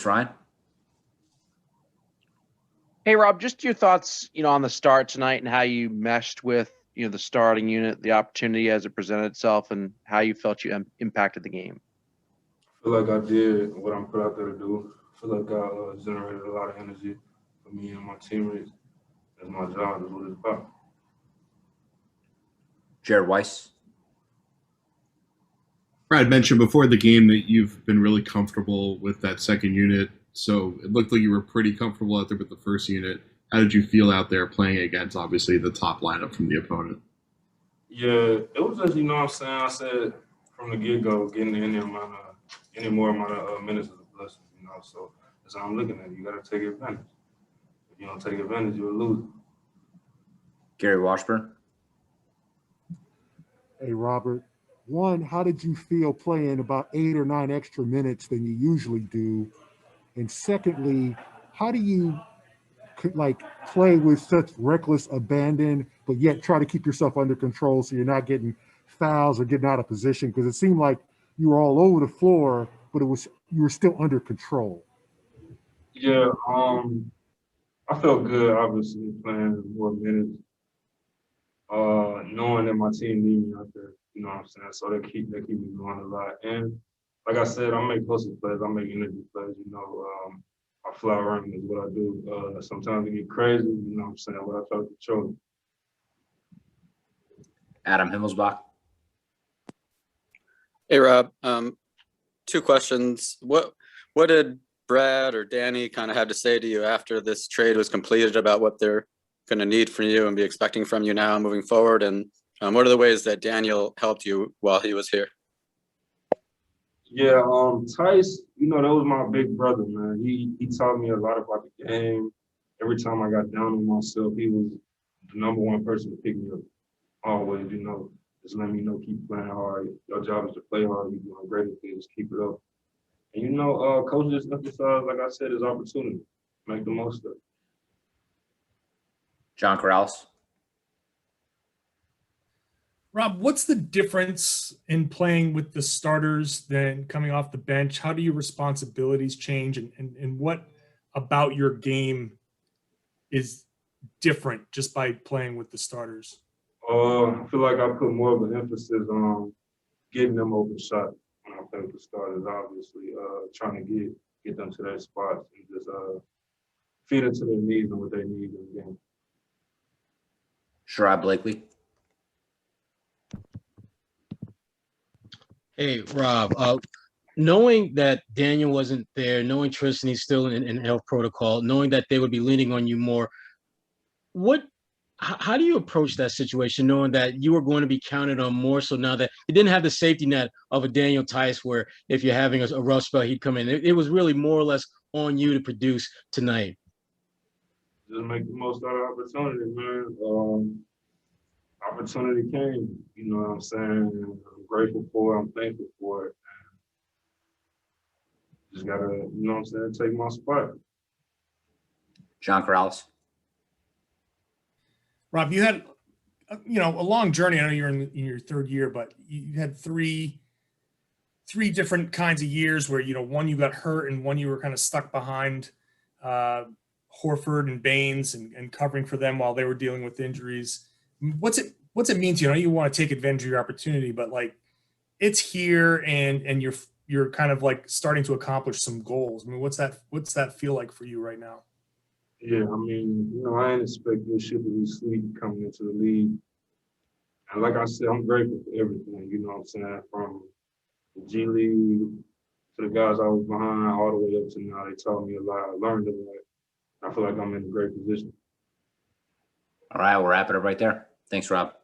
Ryan? Hey, Rob, just your thoughts, on the start tonight and how you meshed with, the starting unit, the opportunity as it presented itself, and how you felt you impacted the game. I feel like I did what I'm put out there to do. I feel like I generated a lot of energy for me and my teammates. That's my job. That's what it's about. Jared Weiss? Brad mentioned before the game that you've been really comfortable with that second unit. So it looked like you were pretty comfortable out there with the first unit. How did you feel out there playing against, obviously, the top lineup from the opponent? Yeah, it was just, I said from the get-go, getting any more amount of minutes is a blessing, So that's how I'm looking at it. You got to take advantage. If you don't take advantage, you'll lose. Gary Washburn? Hey, Robert. One, how did you feel playing about 8 or 9 extra minutes than you usually do? And secondly, how do you play with such reckless abandon, but yet try to keep yourself under control so you're not getting fouls or getting out of position? Because it seemed like you were all over the floor, but you were still under control. Yeah, I felt good, obviously, playing more minutes, knowing that my team needs me out there, So they keep me going a lot. And like I said, I make hustle plays, I make energy plays, I fly around is what I do. Sometimes it get crazy, But I try to control it. Adam Himmelsbach? Hey, Rob. 2 questions. What did Brad or Danny kind of have to say to you after this trade was completed about what they're going to need from you and be expecting from you now moving forward? And what are the ways that Daniel helped you while he was here? Yeah, Theis, that was my big brother, man. He taught me a lot about the game. Every time I got down on myself, he was the number one person to pick me up. Always, just let me know, keep playing hard. Your job is to play hard. You're doing great at it. Just keep it up. And coach just emphasized, like I said, his opportunity. Make the most of it. John Corrales? Rob, what's the difference in playing with the starters than coming off the bench? How do your responsibilities change, and what about your game is different just by playing with the starters? I feel like I put more of an emphasis on getting them open shots when I play with the starters, obviously, trying to get them to their spots and just feed into their needs and what they need in the game. Sherrod Blakely? Hey, Rob, knowing that Daniel wasn't there, knowing Tristan, he's still in health protocol, knowing that they would be leaning on you more, how do you approach that situation, knowing that you were going to be counted on more so now that you didn't have the safety net of a Daniel Theis where if you're having a rough spell, he'd come in. It was really more or less on you to produce tonight. Just make the most out of opportunity, man. Opportunity came, you know what I'm saying? I'm grateful for it. I'm thankful for it. Just gotta, take my spot. John Corrales? Rob, you had, a long journey. I know you're in your 3rd year, but you had three different kinds of years where, one you got hurt and one you were kind of stuck behind Horford and Baines and covering for them while they were dealing with injuries. What's it mean to you? I know you want to take advantage of your opportunity, but it's here and you're kind of starting to accomplish some goals. I mean, what's that feel like for you right now? Yeah, I didn't expect this shit to be sweet coming into the league. And like I said, I'm grateful for everything, from the G League to the guys I was behind all the way up to now. They taught me a lot. I learned a lot. I feel like I'm in a great position. All right, we'll wrap it up right there. Thanks, Rob.